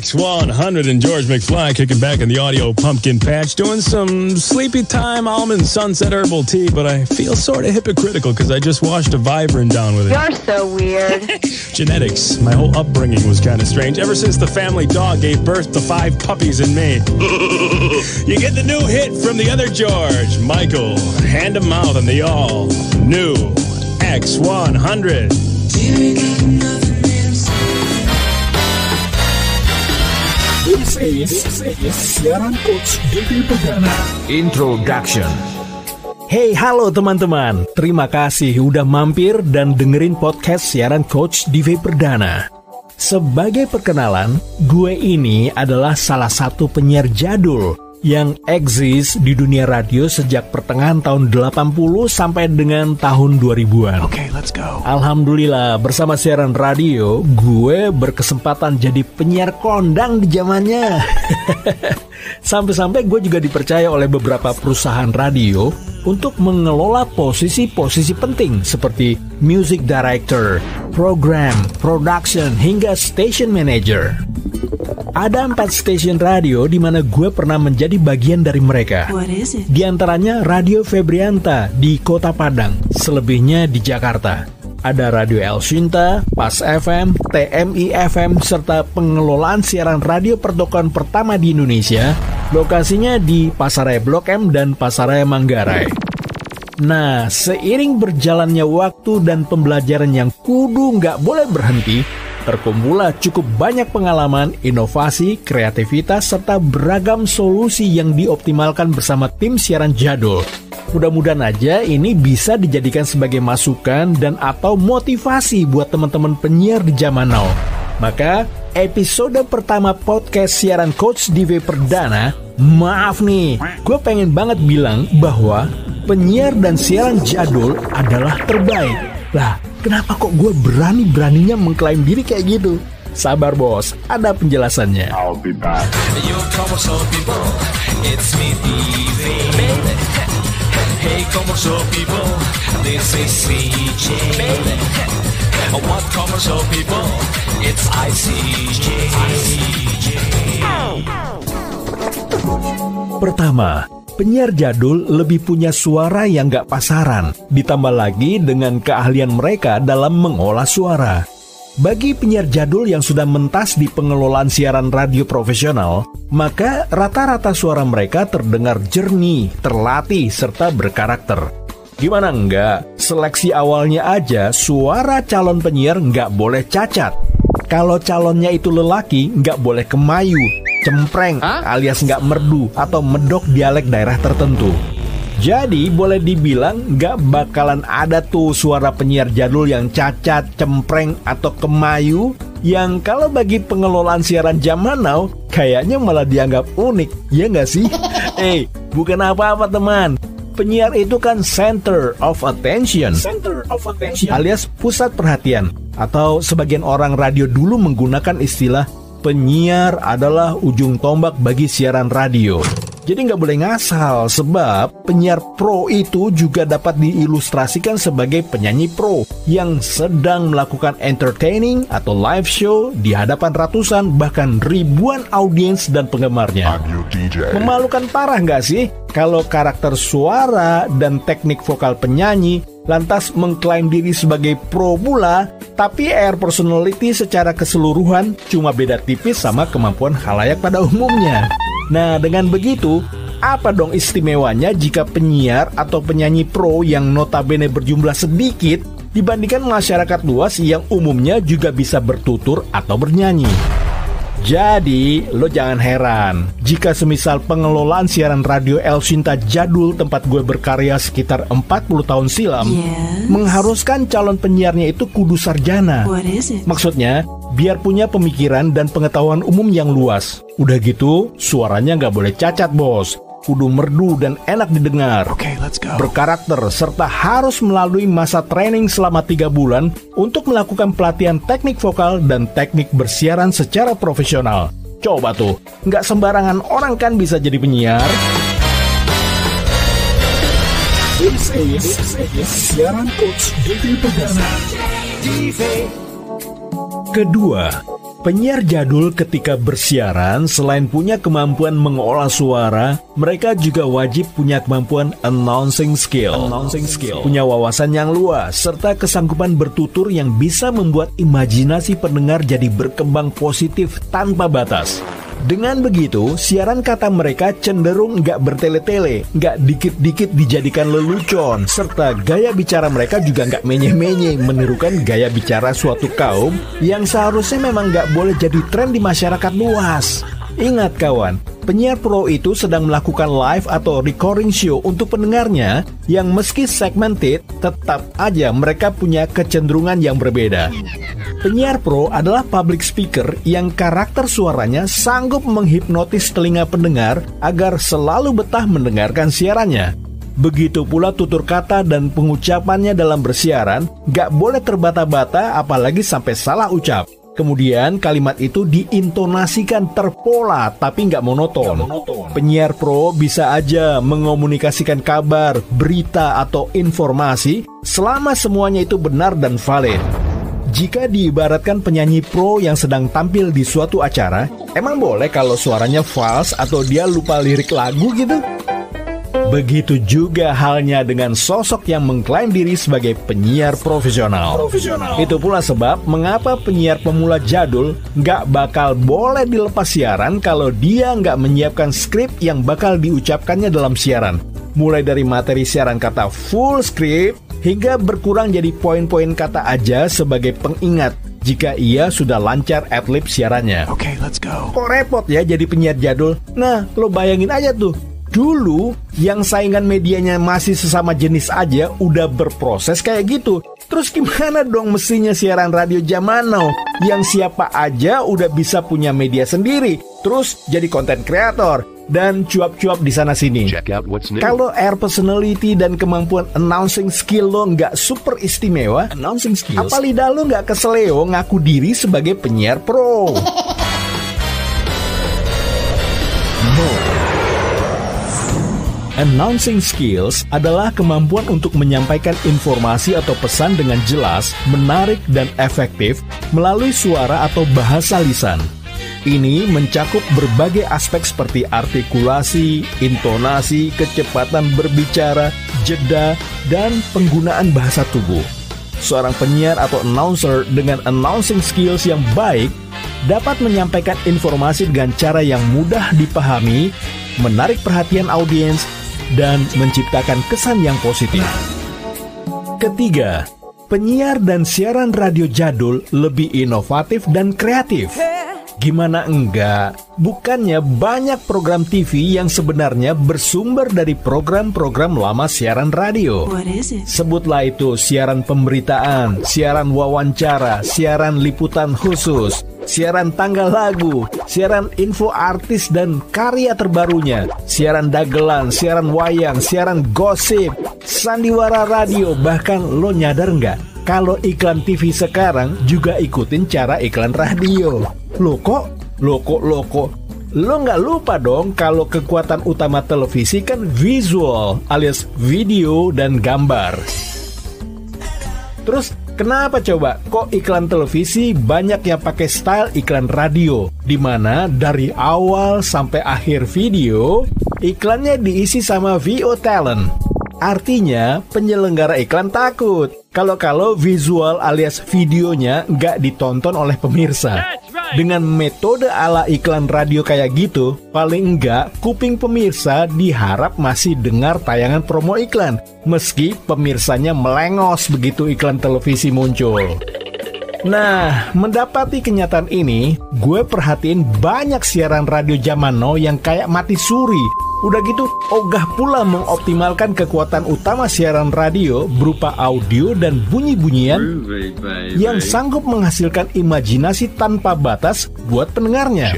X100 and George McFly kicking back in the audio pumpkin patch, doing some sleepy time almond sunset herbal tea, but I feel sort of hypocritical because I just washed a Vibrant down with it. You're so weird. Genetics. My whole upbringing was kind of strange. Ever since the family dog gave birth to 5 puppies and me. You get the new hit from the other George, Michael, Hand to Mouth, and the all new X100. This is siaran Coach DV Perdana. Introduction. Hey, halo teman-teman. Terima kasih udah mampir dan dengerin podcast siaran Coach DV Perdana. Sebagai perkenalan, gue ini adalah salah satu penyiar jadul yang eksis di dunia radio sejak pertengahan tahun 80 sampai dengan tahun 2000-an. Okay, let's go. Alhamdulillah, bersama siaran radio, gue berkesempatan jadi penyiar kondang di zamannya. Sampai-sampai gue juga dipercaya oleh beberapa perusahaan radio untuk mengelola posisi-posisi penting seperti music director, program, production, hingga station manager. Ada 4 stasiun radio di mana gue pernah menjadi bagian dari mereka. What is it? Di antaranya Radio Febrianta di Kota Padang, selebihnya di Jakarta. Ada Radio El Shinta, Pas FM, TMI FM, serta pengelolaan siaran radio pertokohan pertama di Indonesia. Lokasinya di Pasaraya Blok M dan Pasaraya Manggarai. Nah, seiring berjalannya waktu dan pembelajaran yang kudu nggak boleh berhenti, terkumpullah cukup banyak pengalaman, inovasi, kreativitas, serta beragam solusi yang dioptimalkan bersama tim siaran jadul. Mudah-mudahan aja ini bisa dijadikan sebagai masukan dan atau motivasi buat teman-teman penyiar di zaman now. Maka, episode pertama podcast siaran Coach DV Perdana, maaf nih, gue pengen banget bilang bahwa penyiar dan siaran jadul adalah terbaik. Lah, kenapa kok gue berani-beraninya mengklaim diri kayak gitu? Sabar bos, ada penjelasannya. I'll be back. Yo, como so people, it's me, DV, baby. Hey, como so people, this is CJ, baby. What como so people, it's ICJ. Pertama, penyiar jadul lebih punya suara yang gak pasaran, ditambah lagi dengan keahlian mereka dalam mengolah suara. Bagi penyiar jadul yang sudah mentas di pengelolaan siaran radio profesional, maka rata-rata suara mereka terdengar jernih, terlatih, serta berkarakter. Gimana enggak? Seleksi awalnya aja suara calon penyiar nggak boleh cacat. Kalau calonnya itu lelaki, nggak boleh kemayu, cempreng, alias nggak merdu atau medok dialek daerah tertentu. Jadi boleh dibilang nggak bakalan ada tuh suara penyiar jadul yang cacat, cempreng, atau kemayu yang kalau bagi pengelolaan siaran zaman now kayaknya malah dianggap unik, ya nggak sih? Bukan apa-apa teman. Penyiar itu kan center of attention, alias pusat perhatian. Atau sebagian orang radio dulu menggunakan istilah penyiar adalah ujung tombak bagi siaran radio. Jadi nggak boleh ngasal, sebab penyiar pro itu juga dapat diilustrasikan sebagai penyanyi pro yang sedang melakukan entertaining atau live show di hadapan ratusan bahkan ribuan audiens dan penggemarnya. Memalukan parah nggak sih kalau karakter suara dan teknik vokal penyanyi lantas mengklaim diri sebagai pro pula, tapi air personality secara keseluruhan cuma beda tipis sama kemampuan khalayak pada umumnya. Nah, dengan begitu, apa dong istimewanya jika penyiar atau penyanyi pro yang notabene berjumlah sedikit dibandingkan masyarakat luas yang umumnya juga bisa bertutur atau bernyanyi? Jadi, lo jangan heran jika semisal pengelolaan siaran radio El Shinta jadul tempat gue berkarya sekitar 40 tahun silam mengharuskan calon penyiarnya itu kudu sarjana. Maksudnya, biar punya pemikiran dan pengetahuan umum yang luas. Udah gitu, suaranya nggak boleh cacat bos, kudu merdu dan enak didengar. Okay, let's go. Berkarakter, serta harus melalui masa training selama 3 bulan untuk melakukan pelatihan teknik vokal dan teknik bersiaran secara profesional. Coba tuh, nggak sembarangan orang kan bisa jadi penyiar. This is siaran Coach DV Perdana. Kedua, Penyiar jadul ketika bersiaran selain punya kemampuan mengolah suara, mereka juga wajib punya kemampuan announcing skill. Punya wawasan yang luas serta kesanggupan bertutur yang bisa membuat imajinasi pendengar jadi berkembang positif tanpa batas. Dengan begitu, siaran kata mereka cenderung nggak bertele-tele, nggak dikit-dikit dijadikan lelucon, serta gaya bicara mereka juga nggak menye-menye menirukan gaya bicara suatu kaum yang seharusnya memang nggak boleh jadi tren di masyarakat luas. Ingat kawan, penyiar pro itu sedang melakukan live atau recording show untuk pendengarnya yang meski segmented, tetap aja mereka punya kecenderungan yang berbeda. Penyiar pro adalah public speaker yang karakter suaranya sanggup menghipnotis telinga pendengar agar selalu betah mendengarkan siarannya. Begitu pula tutur kata dan pengucapannya dalam bersiaran gak boleh terbata-bata apalagi sampai salah ucap. Kemudian kalimat itu diintonasikan terpola tapi nggak monoton. Penyiar pro bisa aja mengomunikasikan kabar, berita, atau informasi selama semuanya itu benar dan valid. Jika diibaratkan penyanyi pro yang sedang tampil di suatu acara, emang boleh kalau suaranya false atau dia lupa lirik lagu gitu? Begitu juga halnya dengan sosok yang mengklaim diri sebagai penyiar profesional. Itu pula sebab mengapa penyiar pemula jadul nggak bakal boleh dilepas siaran kalau dia nggak menyiapkan skrip yang bakal diucapkannya dalam siaran. Mulai dari materi siaran kata full script hingga berkurang jadi poin-poin kata aja sebagai pengingat jika ia sudah lancar adlib siarannya. Okay, let's go. Kok repot ya jadi penyiar jadul? Nah, lo bayangin aja tuh. Dulu, yang saingan medianya masih sesama jenis aja udah berproses kayak gitu. Terus gimana dong mestinya siaran radio zaman now? Yang siapa aja udah bisa punya media sendiri, terus jadi content creator dan cuap-cuap di sana-sini. Kalau air personality dan kemampuan announcing skill lo nggak super istimewa, apa lidah lo nggak keseleo ngaku diri sebagai penyiar pro? Announcing skills adalah kemampuan untuk menyampaikan informasi atau pesan dengan jelas, menarik, dan efektif melalui suara atau bahasa lisan. Ini mencakup berbagai aspek seperti artikulasi, intonasi, kecepatan berbicara, jeda, dan penggunaan bahasa tubuh. Seorang penyiar atau announcer dengan announcing skills yang baik dapat menyampaikan informasi dengan cara yang mudah dipahami, menarik perhatian audiens, dan menciptakan kesan yang positif. Ketiga, penyiar dan siaran radio jadul lebih inovatif dan kreatif. Gimana enggak? Bukannya banyak program TV yang sebenarnya bersumber dari program-program lama siaran radio. Sebutlah itu siaran pemberitaan, siaran wawancara, siaran liputan khusus, siaran tanggal lagu, siaran info artis dan karya terbarunya, siaran dagelan, siaran wayang, siaran gosip, sandiwara radio. Bahkan lo nyadar nggak kalau iklan TV sekarang juga ikutin cara iklan radio? Lo nggak lupa dong kalau kekuatan utama televisi kan visual alias video dan gambar. Terus kenapa coba kok iklan televisi banyak yang pakai style iklan radio, di mana dari awal sampai akhir video iklannya diisi sama VO talent? Artinya penyelenggara iklan takut kalau visual alias videonya nggak ditonton oleh pemirsa. Dengan metode ala iklan radio kayak gitu, paling enggak kuping pemirsa diharap masih dengar tayangan promo iklan, meski pemirsanya melengos begitu iklan televisi muncul. Nah, mendapati kenyataan ini, gue perhatiin banyak siaran radio zaman now yang kayak mati suri. Udah gitu, ogah pula mengoptimalkan kekuatan utama siaran radio berupa audio dan bunyi-bunyian yang sanggup menghasilkan imajinasi tanpa batas buat pendengarnya.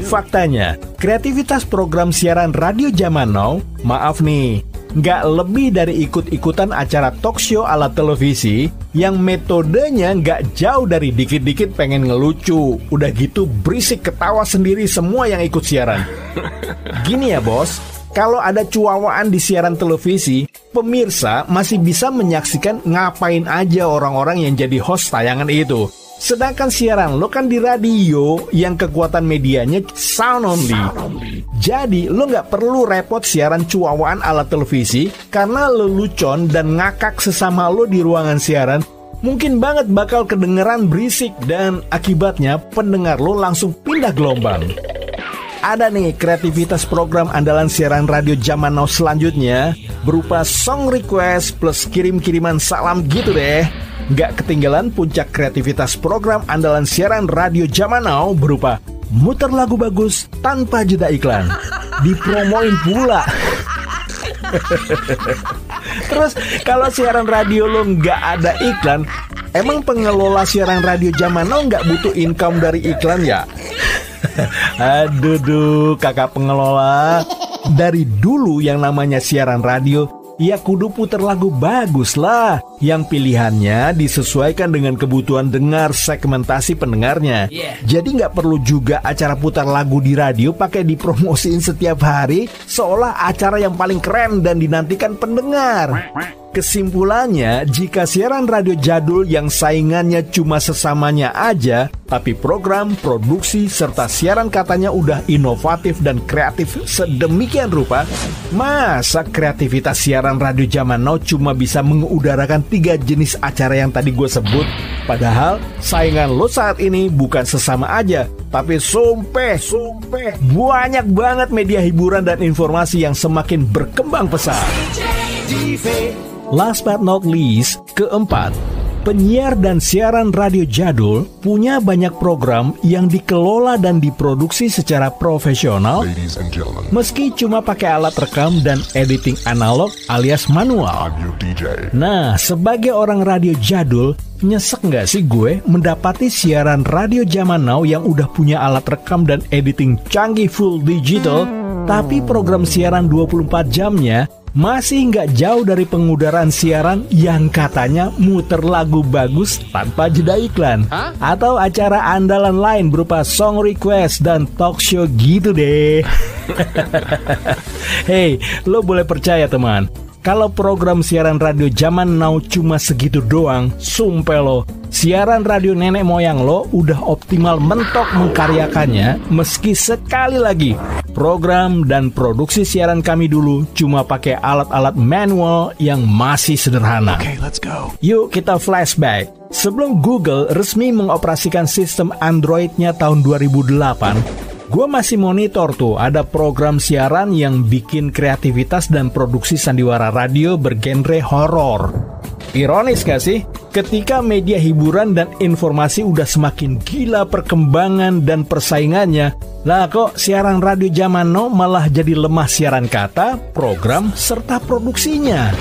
Faktanya, kreativitas program siaran radio zaman now, maaf nih, nggak lebih dari ikut-ikutan acara talk show ala televisi yang metodenya nggak jauh dari dikit-dikit pengen ngelucu. Udah gitu berisik ketawa sendiri semua yang ikut siaran. Gini ya bos, kalau ada cuawaan di siaran televisi, pemirsa masih bisa menyaksikan ngapain aja orang-orang yang jadi host tayangan itu. Sedangkan siaran lo kan di radio yang kekuatan medianya sound only. Jadi lo nggak perlu repot siaran cuawaan ala televisi karena lelucon dan ngakak sesama lo di ruangan siaran. Mungkin banget bakal kedengeran berisik dan akibatnya pendengar lo langsung pindah gelombang. Ada nih kreativitas program andalan siaran radio zaman now selanjutnya berupa song request plus kirim-kiriman salam gitu deh. Gak ketinggalan puncak kreativitas program andalan siaran radio zaman now berupa muter lagu bagus tanpa jeda iklan. Dipromoin pula. Terus kalau siaran radio lo gak ada iklan, emang pengelola siaran radio zaman now gak butuh income dari iklan ya? Aduh, kakak pengelola. Dari dulu yang namanya siaran radio, ya kudu puter lagu bagus lah, yang pilihannya disesuaikan dengan kebutuhan dengar segmentasi pendengarnya. Jadi nggak perlu juga acara putar lagu di radio pakai dipromosiin setiap hari seolah acara yang paling keren dan dinantikan pendengar. Kesimpulannya, jika siaran radio jadul yang saingannya cuma sesamanya aja, tapi program, produksi, serta siaran katanya udah inovatif dan kreatif sedemikian rupa, masa kreativitas siaran radio zaman now cuma bisa mengudarakan 3 jenis acara yang tadi gue sebut? Padahal saingan lo saat ini bukan sesama aja, tapi sumpah banyak banget media hiburan dan informasi yang semakin berkembang pesat. Last but not least, keempat, penyiar dan siaran radio jadul punya banyak program yang dikelola dan diproduksi secara profesional, meski cuma pakai alat rekam dan editing analog alias manual. Nah, sebagai orang radio jadul, nyesek nggak sih gue mendapati siaran radio zaman now yang udah punya alat rekam dan editing canggih full digital, tapi program siaran 24 jamnya masih nggak jauh dari pengudaraan siaran yang katanya muter lagu bagus tanpa jeda iklan, atau acara andalan lain berupa song request dan talk show gitu deh. Hey, lo boleh percaya teman, kalau program siaran radio zaman now cuma segitu doang, sumpah lo, siaran radio nenek moyang lo udah optimal mentok mengkaryakannya, meski sekali lagi program dan produksi siaran kami dulu cuma pakai alat-alat manual yang masih sederhana. Okay, let's go. Yuk kita flashback. Sebelum Google resmi mengoperasikan sistem Android-nya tahun 2008, gue masih monitor tuh ada program siaran yang bikin kreativitas dan produksi sandiwara radio bergenre horor. Ironis gak sih? Ketika media hiburan dan informasi udah semakin gila perkembangan dan persaingannya, lah kok siaran radio zaman now malah jadi lemah siaran kata, program, serta produksinya.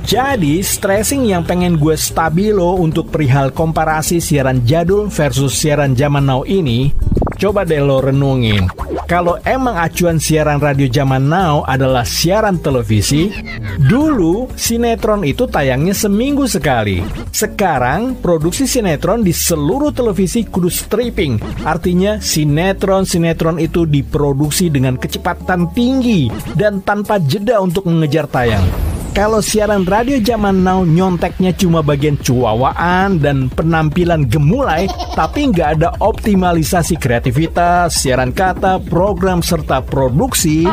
Jadi, stressing yang pengen gue stabilo untuk perihal komparasi siaran jadul versus siaran zaman now ini, coba deh lo renungin. Kalau emang acuan siaran radio zaman now adalah siaran televisi, dulu sinetron itu tayangnya seminggu sekali. Sekarang produksi sinetron di seluruh televisi kudu stripping. Artinya sinetron-sinetron itu diproduksi dengan kecepatan tinggi dan tanpa jeda untuk mengejar tayang. Kalau siaran radio zaman now nyonteknya cuma bagian cuawaan dan penampilan gemulai, tapi nggak ada optimalisasi kreativitas, siaran kata, program, serta produksi,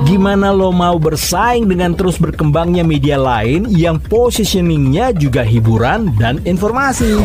gimana lo mau bersaing dengan terus berkembangnya media lain yang positioningnya juga hiburan dan informasi?